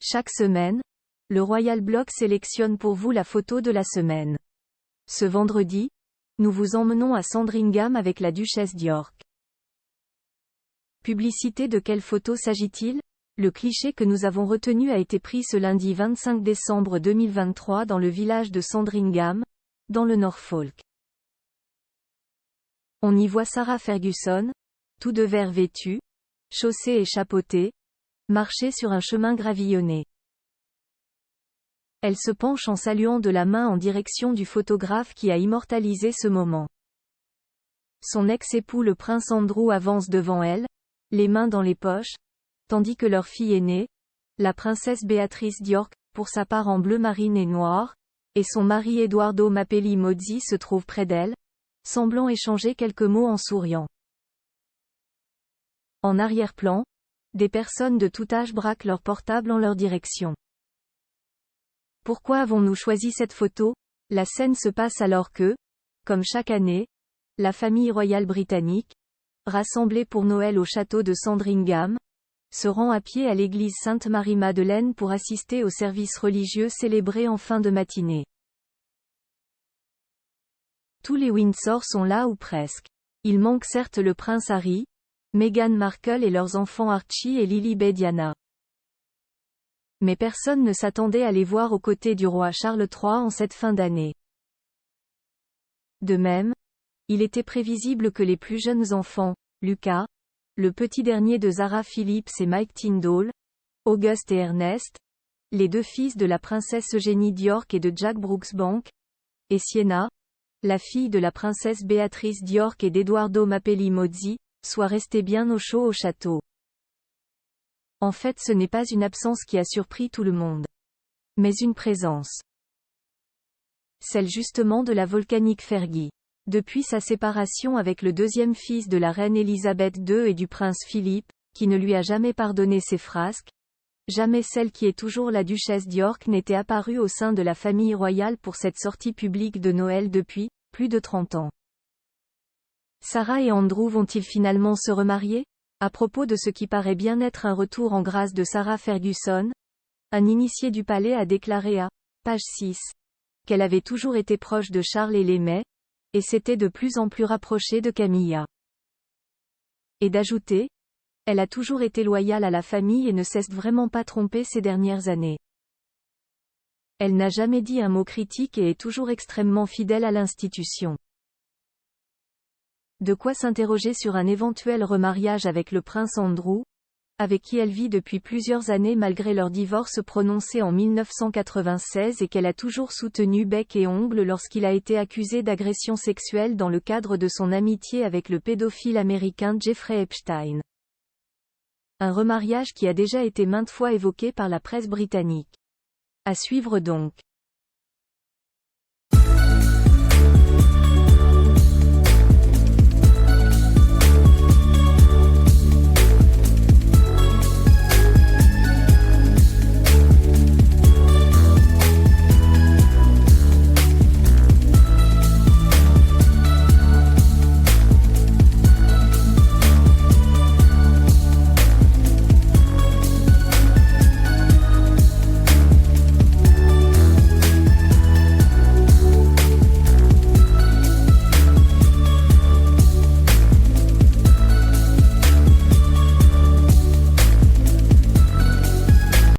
Chaque semaine, le Royal Blog sélectionne pour vous la photo de la semaine. Ce vendredi, nous vous emmenons à Sandringham avec la duchesse d'York. Publicité. De quelle photo s'agit-il? Le cliché que nous avons retenu a été pris ce lundi 25 décembre 2023 dans le village de Sandringham, dans le Norfolk. On y voit Sarah Ferguson, tout de vert vêtue, chaussée et chapeautée, marcher sur un chemin gravillonné. Elle se penche en saluant de la main en direction du photographe qui a immortalisé ce moment. Son ex-époux le prince Andrew avance devant elle, les mains dans les poches, tandis que leur fille aînée, la princesse Béatrice d'York, pour sa part en bleu marine et noir, et son mari Edoardo Mapelli Mozzi se trouvent près d'elle, semblant échanger quelques mots en souriant. En arrière-plan, des personnes de tout âge braquent leur portable en leur direction. Pourquoi avons-nous choisi cette photo? La scène se passe alors que, comme chaque année, la famille royale britannique, rassemblée pour Noël au château de Sandringham, se rend à pied à l'église Sainte-Marie-Madeleine pour assister au service religieux célébré en fin de matinée. Tous les Windsor sont là ou presque. Il manque certes le prince Harry, Meghan Markle et leurs enfants Archie et Lilibet Diana. Mais personne ne s'attendait à les voir aux côtés du roi Charles III en cette fin d'année. De même, il était prévisible que les plus jeunes enfants, Lucas, le petit dernier de Zara Phillips et Mike Tyndall, Auguste et Ernest, les deux fils de la princesse Eugénie d'York et de Jack Brooksbank, et Sienna, la fille de la princesse Béatrice d'York et d'Edoardo Mapelli Mozzi, soient restés bien au chaud au château. En fait, ce n'est pas une absence qui a surpris tout le monde, mais une présence. Celle justement de la volcanique Fergie. Depuis sa séparation avec le deuxième fils de la reine Elisabeth II et du prince Philippe, qui ne lui a jamais pardonné ses frasques, jamais celle qui est toujours la duchesse d'York n'était apparue au sein de la famille royale pour cette sortie publique de Noël depuis plus de 30 ans. Sarah et Andrew vont-ils finalement se remarier? À propos de ce qui paraît bien être un retour en grâce de Sarah Ferguson, un initié du palais a déclaré à page 6 qu'elle avait toujours été proche de Charles et l'aimait, et s'était de plus en plus rapprochée de Camilla. Et d'ajouter, elle a toujours été loyale à la famille et ne s'est vraiment pas trompée ces dernières années. Elle n'a jamais dit un mot critique et est toujours extrêmement fidèle à l'institution. De quoi s'interroger sur un éventuel remariage avec le prince Andrew, avec qui elle vit depuis plusieurs années malgré leur divorce prononcé en 1996 et qu'elle a toujours soutenu bec et ongle lorsqu'il a été accusé d'agression sexuelle dans le cadre de son amitié avec le pédophile américain Jeffrey Epstein. Un remariage qui a déjà été maintes fois évoqué par la presse britannique. À suivre donc.